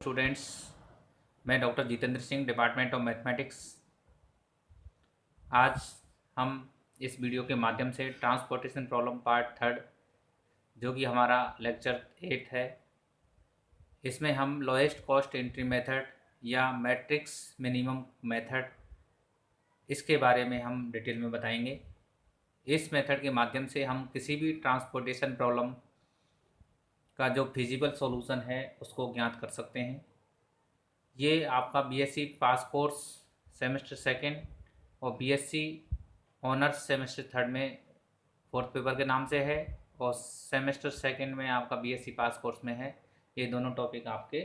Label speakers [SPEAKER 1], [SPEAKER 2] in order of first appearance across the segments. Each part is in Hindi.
[SPEAKER 1] स्टूडेंट्स, मैं doctor Jitendra Singh, department of mathematics. आज हम इस वीडियो के माध्यम से ट्रांसपोर्टेशन प्रॉब्लम पार्ट थर्ड, जो कि हमारा लेक्चर 8 है, इसमें हम लोएस्ट कॉस्ट एंट्री मेथड या मैट्रिक्स मिनिमम मेथड, इसके बारे में हम डिटेल में बताएंगे। इस मेथड के माध्यम से हम किसी भी ट्रांसपोर्टेशन प्रॉब्लम का जो फिजिबल सॉल्यूशन है उसको ज्ञात कर सकते हैं। ये आपका BSc pass course semester second और बीएससी ऑनर्स सेमेस्टर थर्ड में फोर्थ पेपर के नाम से है, और सेमेस्टर सेकंड में आपका बीएससी पास कोर्स में है। ये दोनों टॉपिक आपके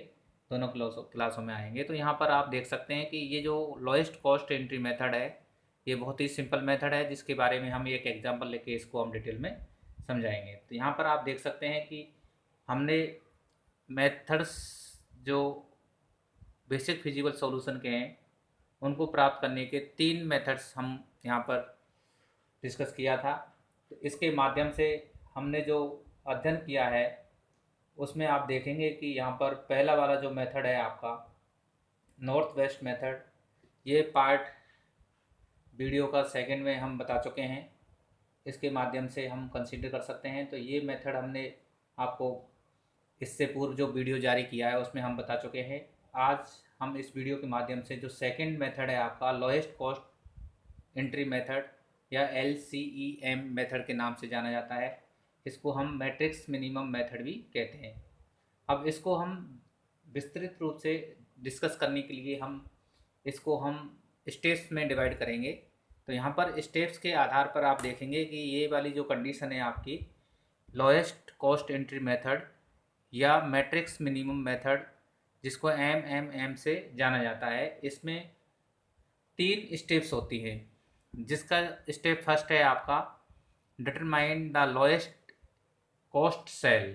[SPEAKER 1] दोनों क्लासों में आएंगे। तो यहाँ पर आप देख सकते हैं कि ये जो लोएस्ट कॉस्ट एंट्री मेथड है, ये बहुत ही सिंपल मेथड है, जिसके बारे में हम एक एग्जांपल लेके इसको हम डिटेल में समझाएंगे। तो यहाँ पर आप देख सकते हैं कि हमने मेथड्स जो बेसिक फिजिबल सॉल्यूशन के हैं उनको प्राप्त करने के 3 मेथड्स हम यहाँ पर डिस्कस किया था। तो इसके माध्यम से हमने जो अध्ययन किया है उसमें आप देखेंगे कि यहाँ पर पहला वाला जो मेथड है आपका नॉर्थ वेस्ट मेथड, ये पार्ट वीडियो का सेकंड में हम बता चुके हैं, इसके माध्यम से हम कंसीडर कर सकते हैं। तो ये मेथड हमने आपको इससे पूर्व जो वीडियो जारी किया है उसमें हम बता चुके हैं। आज हम इस वीडियो के माध्यम से जो सेकंड मेथड है आपका लोएस्ट कॉस्ट एंट्री मेथड या LCEM मेथड के नाम से जाना जाता है, इसको हम मैट्रिक्स मिनिमम मेथड भी कहते हैं। अब इसको हम विस्तृत रूप से डिस्कस करने के लिए हम स्टेप्स में डिवाइड करेंगे। तो यहाँ पर स्टेप्स के आधार पर आप देखेंगे कि ये वाली जो कंडीशन है आपकी लोएस्ट कॉस्ट एंट्री मेथड या मैट्रिक्स मिनिमम मेथड, जिसको MMM से जाना जाता है, इसमें 3 स्टेप्स होती हैं। जिसका स्टेप फर्स्ट है आपका determine the lowest cost cell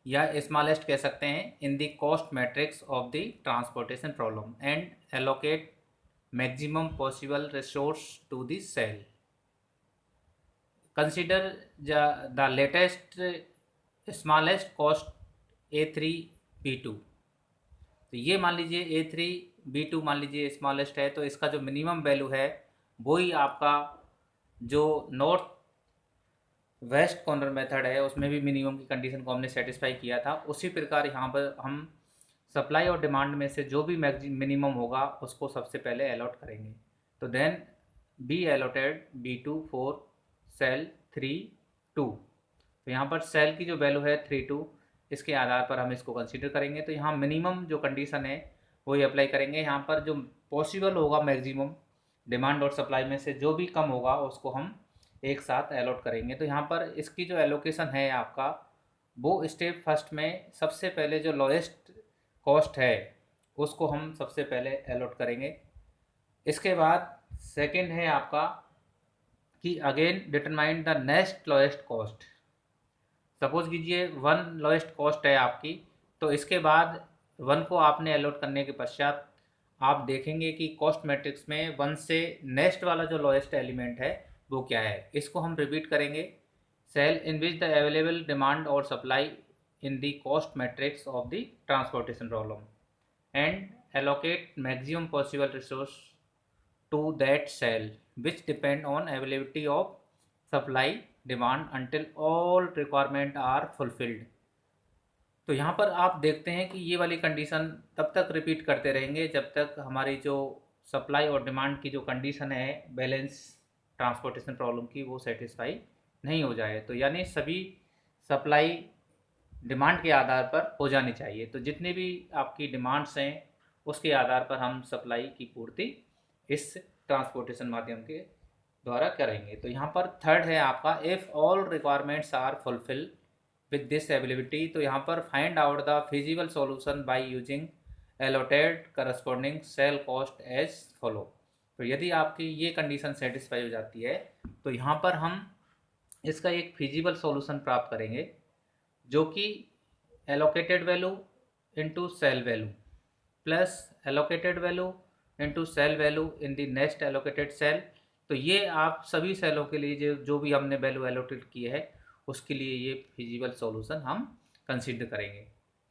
[SPEAKER 1] या स्मॉलेस्ट कह सकते हैं in the cost matrix of the transportation problem and allocate maximum possible resource to the cell. Consider the latest smallest cost A3B2। तो ये मान लीजिए A3B2 मान लीजिए स्मॉलेस्ट है, तो इसका जो मिनिमम वैल्यू है वही आपका जो नॉर्थ वेस्ट कॉर्नर मेथड है उसमें भी मिनिमम की कंडीशन को हमने सेटिस्फाई किया था। उसी प्रकार यहाँ पर हम सप्लाई और डिमांड में से जो भी मिनिमम होगा उसको सबसे पहले अलॉट करेंगे। तो then B allotted B2 for cell 3-2। तो यहाँ पर सेल की जो वैल्यू है 3-2, इसके आधार पर हम इसको कंसीडर करेंगे। तो यहाँ मिनिमम जो कंडीशन है वही अप्लाई करेंगे। यहाँ पर जो पॉसिबल होगा मैक्सिमम डिमांड और सप्लाई में से जो भी कम होगा उसको हम एक साथ अलॉट करेंगे। तो यहाँ पर इसकी जो एलोकेशन है आपका, वो स्टेप फर्स्ट में सबसे पहले जो लोएस्ट कॉस्ट है उसको हम सबसे पहले अलॉट करेंगे। इसके बाद सेकंड है आपका कि again determine the next lowest cost. Suppose कीजिए 1 लोएस्ट कॉस्ट है आपकी, तो इसके बाद 1 को आपने अलॉट करने के पश्चात आप देखेंगे कि कॉस्ट मैट्रिक्स में 1 से नेक्स्ट वाला जो लोएस्ट एलिमेंट है वो क्या है, इसको हम रिपीट करेंगे। Cell in which the available demand और supply in the cost matrix of the transportation problem and allocate maximum possible resource to that cell which depend on availability of supply demand until all requirement are fulfilled. तो यहाँ पर आप देखते हैं कि ये वाली कंडीशन तब तक रिपीट करते रहेंगे जब तक हमारी जो सप्लाई और डिमांड की जो कंडीशन है बैलेंस ट्रांसपोर्टेशन प्रॉब्लम की, वो सेटिस्फाई नहीं हो जाए। तो यानी सभी सप्लाई डिमांड के आधार पर हो जानी चाहिए। तो जितनी भी आपकी डिमांड्स हैं उसके आधार पर हम सप्लाई की पूर्ति इस ट्रांसपोर्टेशन माध्यम के द्वारा करेंगे। तो यहाँ पर थर्ड है आपका if all requirements are fulfil with this ability. तो यहाँ पर find out the feasible solution by using allotted corresponding cell cost as follow. तो यदि आपकी ये कंडीशन सेटिस्फाई हो जाती है तो यहाँ पर हम इसका एक फिजिबल सॉल्यूशन प्राप्त करेंगे, जो कि allocated value into cell value plus allocated value into cell value in the next allocated cell. तो ये आप सभी सेलों के लिए जो भी हमने वैल्यू एलोकेट की है उसके लिए ये फिजिबल सॉल्यूशन हम कंसीडर करेंगे।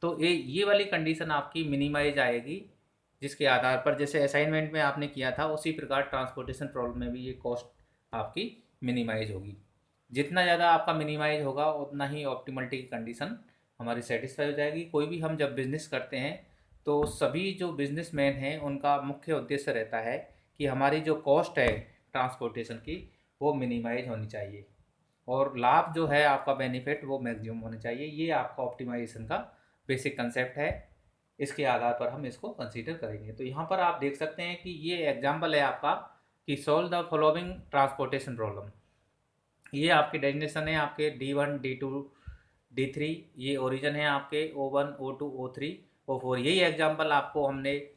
[SPEAKER 1] तो ये वाली कंडीशन आपकी मिनिमाइज आएगी, जिसके आधार पर जैसे असाइनमेंट में आपने किया था उसी प्रकार ट्रांसपोर्टेशन प्रॉब्लम में भी ये कॉस्ट आपकी मिनिमाइज होगी। जितना ज़्यादा आपका मिनिमाइज होगा उतना ही ऑप्टिमलिटी की कंडीशन हमारी सेटिस्फाई हो जाएगी। कोई भी हम जब बिज़नेस करते हैं तो सभी जो बिजनेसमैन हैं उनका मुख्य उद्देश्य रहता है कि हमारी जो कॉस्ट है ट्रांसपोर्टेशन की वो मिनिमाइज होनी चाहिए और लाभ जो है आपका बेनिफिट वो मैक्सिमम होना चाहिए। ये आपका ऑप्टिमाइजेशन का बेसिक कंसेप्ट है, इसके आधार पर हम इसको कंसीडर करेंगे। तो यहाँ पर आप देख सकते हैं कि ये एग्जाम्पल है आपका कि solve the following transportation problem. ये आपके डेजिग्नेशन है आपके D1 D2 D3, ये ओरिजिन है आपके O1 O2 O3 O4। यही एग्जाम्पल आपको हमने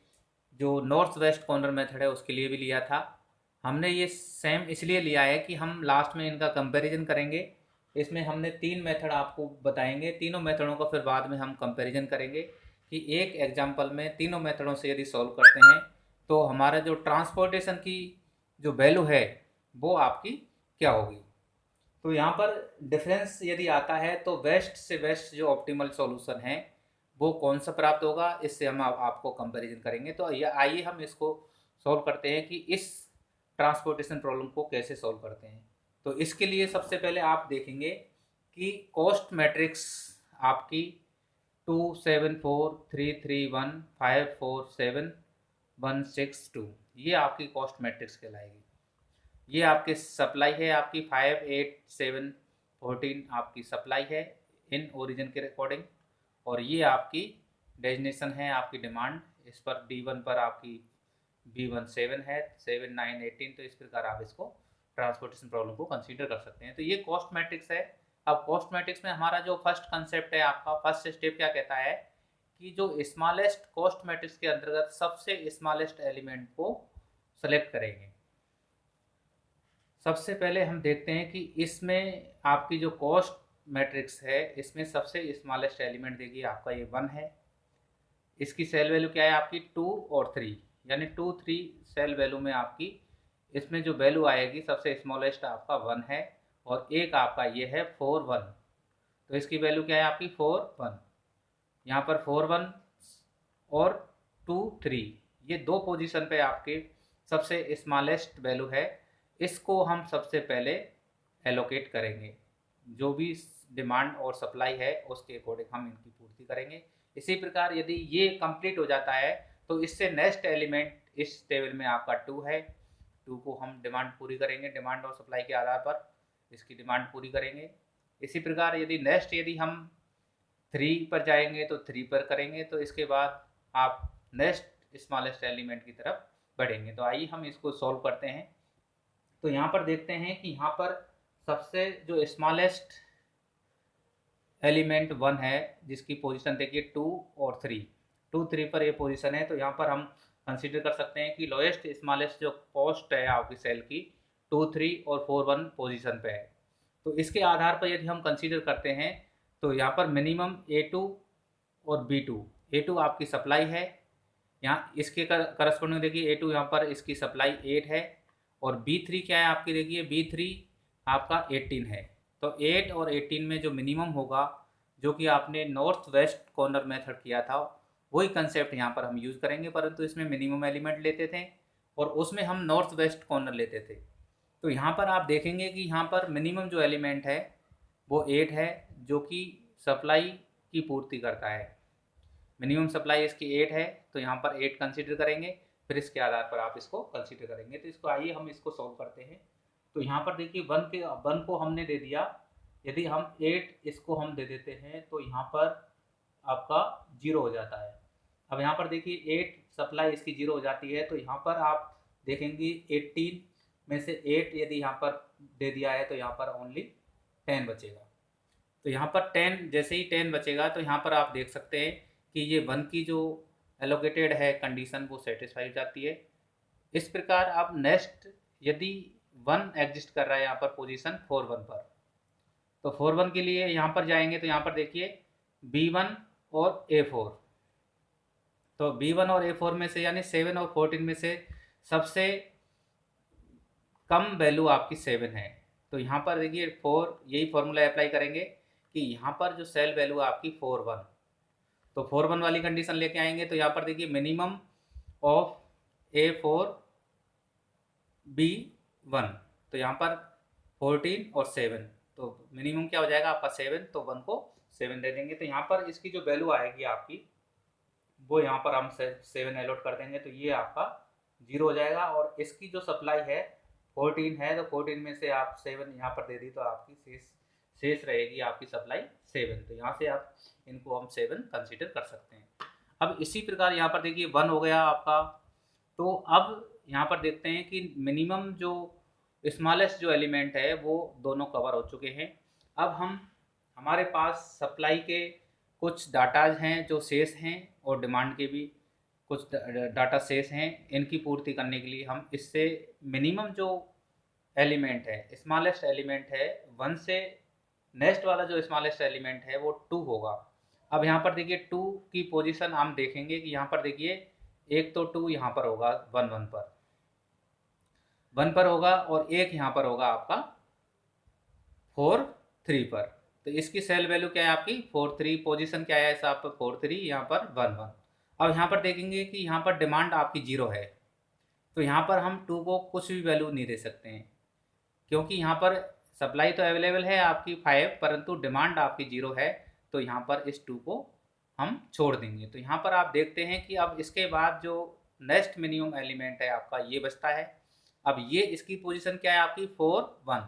[SPEAKER 1] जो नॉर्थ वेस्ट कॉर्नर मेथड है उसके लिए भी लिया था। हमने ये सेम इसलिए लिया है कि हम लास्ट में इनका कंपैरिजन करेंगे। इसमें हमने 3 मेथड आपको बताएंगे, तीनों मेथडों का फिर बाद में हम कंपैरिजन करेंगे कि एक एग्जाम्पल में तीनों मेथडों से यदि सॉल्व करते हैं तो हमारा जो ट्रांसपोर्टेशन की जो वैल्यू है वो आपकी क्या होगी। तो यहाँ पर डिफरेंस यदि आता है तो वेस्ट से वेस्ट जो ऑप्टिमल सॉल्यूशन है वो कौन सा प्राप्त होगा, इससे हम आपको कंपैरिजन करेंगे। तो आइए हम इसको सॉल्व करते हैं कि इस ट्रांसपोर्टेशन प्रॉब्लम को कैसे सॉल्व करते हैं। तो इसके लिए सबसे पहले आप देखेंगे कि कॉस्ट मैट्रिक्स आपकी 274331547 ये आपकी कॉस्ट मैट्रिक्स कहलाएगी। ये आपके सप्लाई है आपकी 58714 आपकी सप्लाई है इन ओरिजिन के अकॉर्डिंग, और ये आपकी डेजिग्नेशन है आपकी डिमांड। इस पर D1 पर आपकी B1 7 है, 7 9 18। तो इस प्रकार आप इसको ट्रांसपोर्टेशन प्रॉब्लम को कंसीडर कर सकते हैं। तो ये कॉस्ट मैट्रिक्स है। अब कॉस्ट मैट्रिक्स में हमारा जो फर्स्ट कंसेप्ट है आपका फर्स्ट स्टेप क्या कहता है कि जो स्मॉलेस्ट कॉस्ट मैट्रिक्स के अंतर्गत सबसे स्मॉलेस्ट एलिमेंट को सेलेक्ट करेंगे। सबसे पहले हम देखते हैं कि इसमें आपकी जो कॉस्ट मैट्रिक्स है इसमें सबसे स्मॉलेस्ट एलिमेंट देगी आपका ये 1 है। इसकी सेल वैल्यू क्या है आपकी 2 और 3, यानी 2 3 सेल वैल्यू में आपकी इसमें जो वैल्यू आएगी सबसे स्मॉलेस्ट आपका 1 है, और एक आपका ये है 4 1। तो इसकी वैल्यू क्या है आपकी 4 1। यहाँ पर 4 1 और 2 3 ये दो पोजीशन पे आपके सबसे स्मॉलेस्ट वैल्यू है। इसको हम सबसे पहले एलोकेट करेंगे, जो भी डिमांड और सप्लाई है उसके अकॉर्डिंग हम इनकी पूर्ति करेंगे। इसी प्रकार यदि ये कंप्लीट हो जाता है तो इससे नेक्स्ट एलिमेंट इस टेबल में आपका 2 है। 2 को हम डिमांड पूरी करेंगे, डिमांड और सप्लाई के आधार पर इसकी डिमांड पूरी करेंगे। इसी प्रकार यदि हम 3 पर जाएंगे तो 3 पर करेंगे। तो इसके बाद आप नेक्स्ट स्मॉलेस्ट एलिमेंट की तरफ बढ़ेंगे। तो आइए हम इसको सॉल्व करते हैं। तो यहाँ पर देखते हैं कि यहाँ पर सबसे जो स्मॉलेस्ट एलिमेंट 1 है जिसकी पोजीशन देखिए 2 और 3, 2 3 पर ये पोजीशन है। तो यहाँ पर हम कंसीडर कर सकते हैं कि लोएस्ट स्मॉलेस्ट जो कॉस्ट है आपकी सेल की 2 3 और 4 1 पोजीशन पे है। तो इसके आधार पर यदि हम कंसीडर करते हैं तो यहाँ पर मिनिमम A2 और B2, A2 आपकी सप्लाई है, यहाँ इसके करस्पॉन्डिंग देखिए A2 यहाँ पर इसकी सप्लाई 8 है, और B3 क्या है आपकी देखिए B3 आपका 18 है। तो 8 और 18 में जो मिनिमम होगा, जो कि आपने नॉर्थ वेस्ट कॉर्नर मेथड किया था वही कंसेप्ट यहाँ पर हम यूज़ करेंगे, परंतु इसमें मिनिमम एलिमेंट लेते थे और उसमें हम नॉर्थ वेस्ट कॉर्नर लेते थे। तो यहाँ पर आप देखेंगे कि यहाँ पर मिनिमम जो एलिमेंट है वो 8 है, जो कि सप्लाई की पूर्ति करता है। मिनिमम सप्लाई इसकी 8 है, तो यहाँ पर 8 कंसीडर करेंगे, फिर इसके आधार पर आप इसको कंसीडर करेंगे। तो इसको आइए हम इसको सॉल्व करते हैं। तो यहाँ पर देखिए 1 को हमने दे दिया, यदि हम 8 इसको हम दे देते हैं तो यहाँ पर आपका 0 हो जाता है। अब यहाँ पर देखिए 8 सप्लाई इसकी 0 हो जाती है, तो यहाँ पर आप देखेंगे 18 में से 8 यदि यहाँ पर दे दिया है तो यहाँ पर ओनली 10 बचेगा। तो यहाँ पर 10 जैसे ही 10 बचेगा तो यहाँ पर आप देख सकते हैं कि ये 1 की जो एलोकेटेड है कंडीशन वो सेटिस्फाई हो जाती है। इस प्रकार आप नेक्स्ट यदि 1 एग्जिस्ट कर रहा है यहाँ पर पोजीशन 4 1 पर, तो 4 1 के लिए यहाँ पर जाएंगे तो यहाँ पर देखिए B1 और A4। तो B1 और A4 में से यानी 7 और 14 में से सबसे कम वैल्यू आपकी 7 है। तो यहाँ पर देखिए 4 यही फॉर्मूला अप्लाई करेंगे कि यहाँ पर जो सेल वैल्यू आपकी 4 1, तो 4 1 वाली कंडीशन लेके आएंगे। तो यहाँ पर देखिए मिनिमम ऑफ A4 B1, तो यहाँ पर 14 और 7, तो मिनिमम क्या हो जाएगा आपका 7, तो 1 को 7 दे देंगे। तो यहाँ पर इसकी जो वैल्यू आएगी आपकी, वो यहाँ पर हम 7 अलॉट कर देंगे, तो ये आपका 0 हो जाएगा। और इसकी जो सप्लाई है 14 है, तो 14 में से आप 7 यहाँ पर दे दी, तो आपकी शेष रहेगी आपकी सप्लाई 7। तो यहाँ से आप इनको हम 7 कंसीडर कर सकते हैं। अब इसी प्रकार यहाँ पर देखिए 1 हो गया आपका। तो अब यहाँ पर देखते हैं कि मिनिमम जो स्मॉलेस्ट जो एलिमेंट है वो दोनों कवर हो चुके हैं। अब हमारे पास सप्लाई के कुछ डाटाज हैं जो शेष हैं, और डिमांड के भी कुछ डाटा शेष हैं। इनकी पूर्ति करने के लिए हम इससे मिनिमम जो एलिमेंट है, स्मॉलेस्ट एलिमेंट है 1 से नेक्स्ट वाला जो स्मॉलेस्ट एलिमेंट है वो 2 होगा। अब यहाँ पर देखिए 2 की पोजीशन हम देखेंगे कि यहाँ पर देखिए एक तो 2 यहाँ पर होगा 1 पर होगा, और एक यहाँ पर होगा आपका 4 3 पर। तो इसकी सेल वैल्यू क्या है आपकी 4 3, पोजीशन क्या है ऐसा आप 4 3, यहाँ पर 1 1। अब यहाँ पर देखेंगे कि यहाँ पर डिमांड आपकी 0 है, तो यहाँ पर हम 2 को कुछ भी वैल्यू नहीं दे सकते हैं, क्योंकि यहाँ पर सप्लाई तो अवेलेबल है आपकी 5, परंतु डिमांड आपकी 0 है। तो यहाँ पर इस 2 को हम छोड़ देंगे। तो यहाँ पर आप देखते हैं कि अब इसके बाद जो नेक्स्ट मिनिमम एलिमेंट है आपका ये बचता है। अब ये इसकी पोजीशन क्या है आपकी 4 1,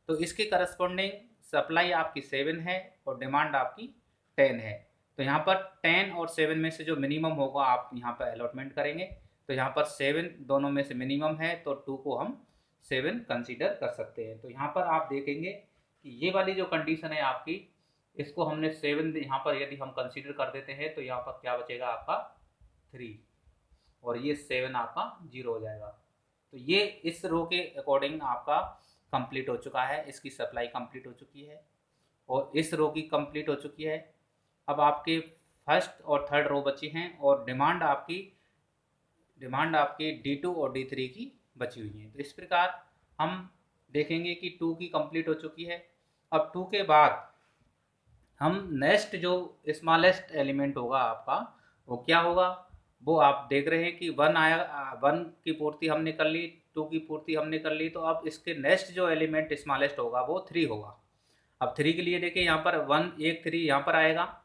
[SPEAKER 1] तो इसके करस्पॉन्डिंग सप्लाई आपकी 7 है और डिमांड आपकी 10 है। तो यहाँ पर 10 और 7 में से जो मिनिमम होगा आप यहाँ पर अलॉटमेंट करेंगे। तो यहाँ पर 7 दोनों में से मिनिमम है, तो 2 को हम 7 कंसीडर कर सकते हैं। तो यहाँ पर आप देखेंगे कि ये वाली जो कंडीशन है आपकी, इसको हमने 7 यहाँ पर यदि हम कंसीडर कर देते हैं, तो यहाँ पर क्या बचेगा आपका 3, और ये 7 आपका 0 हो जाएगा। तो ये इस रो के अकॉर्डिंग आपका कंप्लीट हो चुका है, इसकी सप्लाई कंप्लीट हो चुकी है, और इस रो की कंप्लीट हो चुकी है। अब आपके फर्स्ट और थर्ड रो बची हैं, और डिमांड आपकी D2 और D3 की बची हुई है। तो इस प्रकार हम देखेंगे कि 2 की कंप्लीट हो चुकी है। अब 2 के बाद हम नेक्स्ट जो स्मॉलेस्ट एलिमेंट होगा आपका वो क्या होगा, वो आप देख रहे हैं कि 1 आया, 1 की पूर्ति हमने कर ली, 2 की पूर्ति हमने कर ली। तो अब इसके नेक्स्ट जो एलिमेंट स्मॉलेस्ट होगा वो 3 होगा। अब 3 के लिए देखिए यहाँ पर 1 3 यहाँ पर आएगा,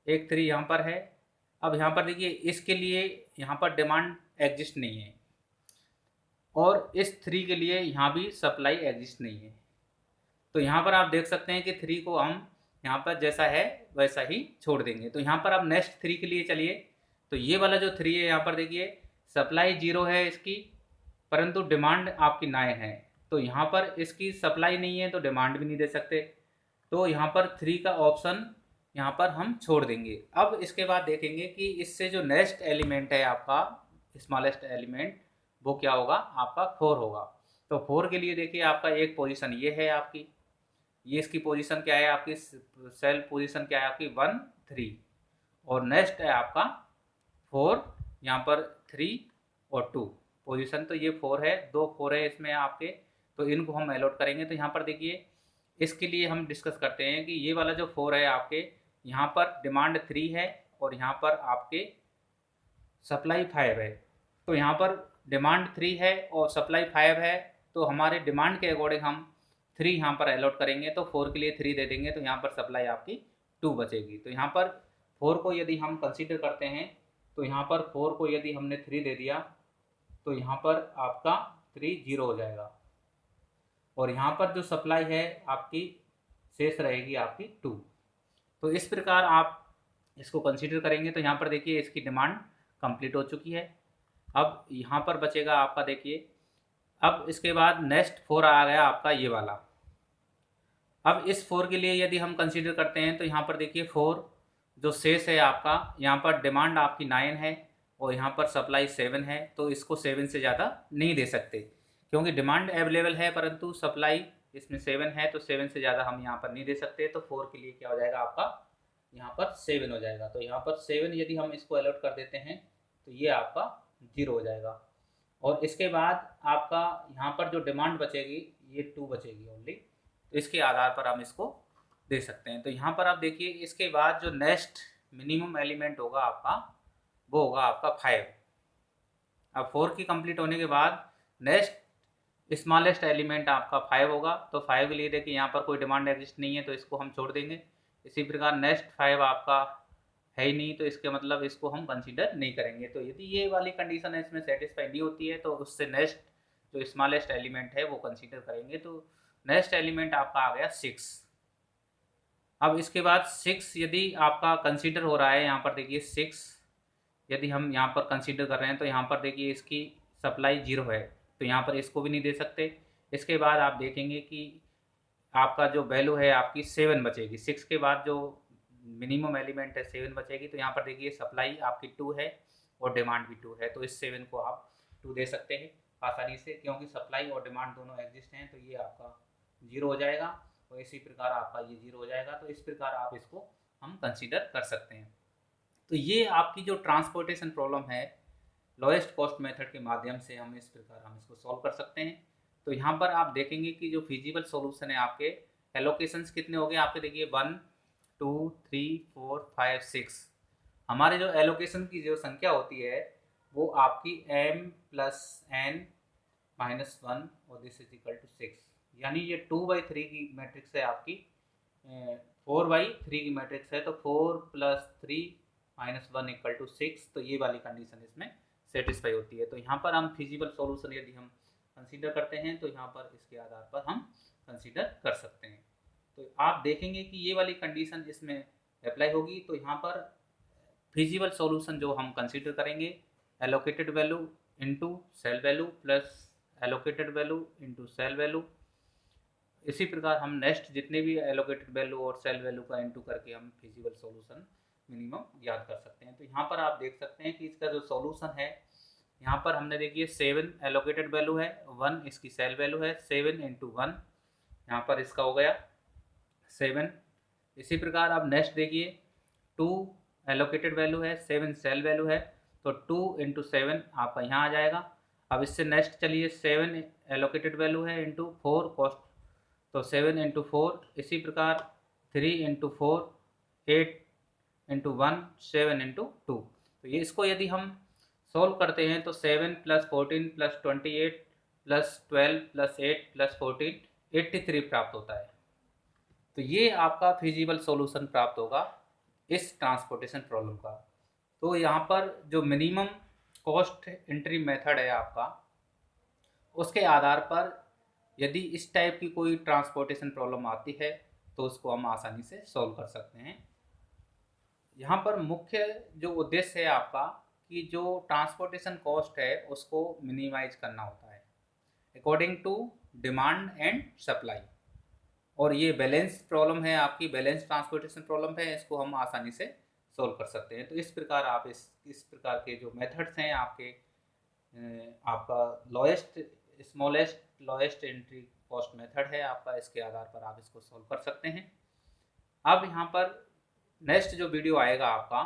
[SPEAKER 1] 1 3 यहाँ पर है। अब यहाँ पर देखिए इसके लिए यहाँ पर डिमांड एग्जिस्ट नहीं है, और इस 3 के लिए यहाँ भी सप्लाई एग्जिस्ट नहीं है। तो यहाँ पर आप देख सकते हैं कि 3 को हम यहाँ पर जैसा है वैसा ही छोड़ देंगे। तो यहाँ पर अब नेक्स्ट 3 के लिए चलिए। तो ये वाला जो 3 है, यहाँ पर देखिए सप्लाई 0 है इसकी, परंतु डिमांड आपकी 9 है। तो यहाँ पर इसकी सप्लाई नहीं है तो डिमांड भी नहीं दे सकते। तो यहाँ पर 3 का ऑप्शन यहाँ पर हम छोड़ देंगे। अब इसके बाद देखेंगे कि इससे जो नेक्स्ट एलिमेंट है आपका स्मॉलेस्ट एलिमेंट, वो क्या होगा आपका 4 होगा। तो 4 के लिए देखिए आपका एक पोजीशन ये है आपकी, ये इसकी पोजीशन क्या है आपकी सेल पोजीशन क्या है आपकी 1 3, और नेक्स्ट है आपका 4, यहाँ पर 3 और 2 पोजीशन। तो ये 4 है, 2 4 है इसमें आपके, तो इनको हम अलॉट करेंगे। तो यहाँ पर देखिए इसके लिए हम डिस्कस करते हैं कि ये वाला जो 4 है आपके, यहाँ पर डिमांड 3 है और यहाँ पर आपके सप्लाई 5 है। तो यहाँ पर डिमांड 3 है और सप्लाई 5 है, तो हमारे डिमांड के अकॉर्डिंग हम 3 यहाँ पर अलॉट करेंगे। तो 4 के लिए 3 दे देंगे, तो यहाँ पर सप्लाई आपकी 2 बचेगी। तो यहाँ पर 4 को यदि हम कंसीडर करते हैं, तो यहाँ पर 4 को यदि हमने 3 दे दिया, तो यहाँ पर आपका 3 0 हो जाएगा, और यहाँ पर जो सप्लाई है आपकी शेष रहेगी आपकी 2। तो इस प्रकार आप इसको कंसीडर करेंगे। तो यहाँ पर देखिए इसकी डिमांड कंप्लीट हो चुकी है। अब यहाँ पर बचेगा आपका देखिए, अब इसके बाद नेक्स्ट 4 आ गया आपका ये वाला। अब इस 4 के लिए यदि हम कंसीडर करते हैं, तो यहाँ पर देखिए 4 जो शेष है आपका, यहाँ पर डिमांड आपकी 9 है और यहाँ पर सप्लाई 7 है। तो इसको 7 से ज़्यादा नहीं दे सकते, क्योंकि डिमांड अवेलेबल है परंतु सप्लाई इसमें 7 है, तो 7 से ज़्यादा हम यहाँ पर नहीं दे सकते। तो 4 के लिए क्या हो जाएगा आपका यहाँ पर 7 हो जाएगा। तो यहाँ पर 7 यदि हम इसको अलॉट कर देते हैं, तो ये आपका 0 हो जाएगा। और इसके बाद आपका यहाँ पर जो डिमांड बचेगी ये 2 बचेगी ओनली, तो इसके आधार पर हम इसको दे सकते हैं। तो यहाँ पर आप देखिए इसके बाद जो नेक्स्ट मिनिमम एलिमेंट होगा आपका वो होगा आपका 5। अब 4 की कंप्लीट होने के बाद नेक्स्ट स्मॉलेस्ट एलिमेंट आपका 5 होगा। तो 5 के लिए देखिए यहाँ पर कोई डिमांड एग्जिस्ट नहीं है तो इसको हम छोड़ देंगे। इसी प्रकार नेक्स्ट 5 आपका है ही नहीं तो इसके मतलब इसको हम कंसीडर नहीं करेंगे। तो यदि ये वाली कंडीशन है इसमें सेटिस्फाई नहीं होती है तो उससे नेक्स्ट जो स्मॉलेस्ट एलिमेंट है वो कंसीडर करेंगे। तो नेक्स्ट एलिमेंट आपका आ गया 6। अब इसके बाद 6 यदि आपका कंसीडर हो रहा है, यहाँ पर देखिए 6 यदि हम यहाँ पर कंसीडर कर रहे हैं तो यहाँ पर देखिए इसकी सप्लाई 0 है तो यहाँ पर इसको भी नहीं दे सकते। इसके बाद आप देखेंगे कि आपका जो वैल्यू है आपकी 7 बचेगी। 6 के बाद जो मिनिमम एलिमेंट है 7 बचेगी। तो यहाँ पर देखिए सप्लाई आपकी 2 है और डिमांड भी 2 है तो इस 7 को आप 2 दे सकते हैं आसानी से, क्योंकि सप्लाई और डिमांड दोनों एग्जिस्ट हैं तो ये आपका 0 हो जाएगा और इसी प्रकार आपका ये 0 हो जाएगा। तो इस प्रकार आप इसको हम कंसीडर कर सकते हैं। तो ये आपकी जो ट्रांसपोर्टेशन प्रॉब्लम है लोएस्ट कॉस्ट मेथड के माध्यम से हम इस प्रकार हम इसको सॉल्व कर सकते हैं। तो यहाँ पर आप देखेंगे कि जो फिजिबल सॉल्यूशन है आपके एलोकेशंस कितने हो गए आपके देखिए 1 2 3 4 5 6। हमारे जो एलोकेशन की जो संख्या होती है वो आपकी m प्लस n माइनस 1 और दिस इज इक्वल टू 6, यानी ये 2/3 की मैट्रिक्स है आपकी, 4/3 की मैट्रिक्स है तो 4 प्लस 3 माइनस 1 इक्वल टू 6। तो ये वाली कंडीशन इसमें सेटिस्फाई होती है। तो यहाँ पर हम फिजिबल सॉल्यूशन यदि हम कंसीडर करते हैं तो यहाँ पर इसके आधार पर हम कंसीडर कर सकते हैं। तो आप देखेंगे कि ये वाली कंडीशन इसमें अप्लाई होगी। तो यहाँ पर फिजिबल सॉल्यूशन जो हम कंसीडर करेंगे allocated value into cell value plus allocated value into cell value. इसी प्रकार हम नेक्स्ट जितने भी एलोकेटेड वैल्यू और सेल वैल्यू का इनटू करके हम फिजिबल सॉल्यूशन मिनिमम याद कर सकते हैं। तो यहाँ पर आप देख सकते हैं कि इसका जो सॉल्यूशन है यहाँ पर हमने देखिए 7 एलोकेटेड वैल्यू है, 1 इसकी सेल वैल्यू है, 7 इंटू 1 यहाँ पर इसका हो गया 7। इसी प्रकार आप नेक्स्ट देखिए 2 एलोकेटेड वैल्यू है, 7 सेल वैल्यू है तो 2 इंटू 7 आपका यहाँ आ जाएगा। अब इससे नेक्स्ट चलिए 7 एलोकेटेड वैल्यू है इंटू 4 कॉस्ट तो 7 इंटू 4। इसी प्रकार 3 इंटू 4 8 इंटू 1 7 इंटू 2। तो ये इसको यदि हम सोल्व करते हैं तो 7 plus 14 plus 28 plus 12 plus 8 plus 14 83 प्राप्त होता है। तो ये आपका फिजिबल सॉल्यूशन प्राप्त होगा इस ट्रांसपोर्टेशन प्रॉब्लम का। तो यहाँ पर जो मिनिमम कॉस्ट एंट्री मेथड है आपका उसके आधार पर यदि इस टाइप की कोई ट्रांसपोर्टेशन प्रॉब्लम आती है तो उसको हम आसानी से सॉल्व कर सकते हैं। यहाँ पर मुख्य जो उद्देश्य है आपका कि जो ट्रांसपोर्टेशन कॉस्ट है उसको मिनिमाइज करना होता है according to demand and supply. और ये बैलेंस प्रॉब्लम है आपकी, बैलेंस ट्रांसपोर्टेशन प्रॉब्लम है, इसको हम आसानी से सॉल्व कर सकते हैं। तो इस प्रकार आप इस प्रकार के जो मेथड्स हैं आपके आपका lowest smallest lowest entry cost method है आपका, इसके आधार पर आप इसको सॉल्व कर सकते हैं। अब यहाँ पर नेक्स्ट जो वीडियो आएगा आपका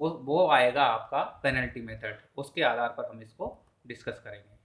[SPEAKER 1] वो आएगा आपका पेनल्टी मेथड, उसके आधार पर हम इसको डिस्कस करेंगे।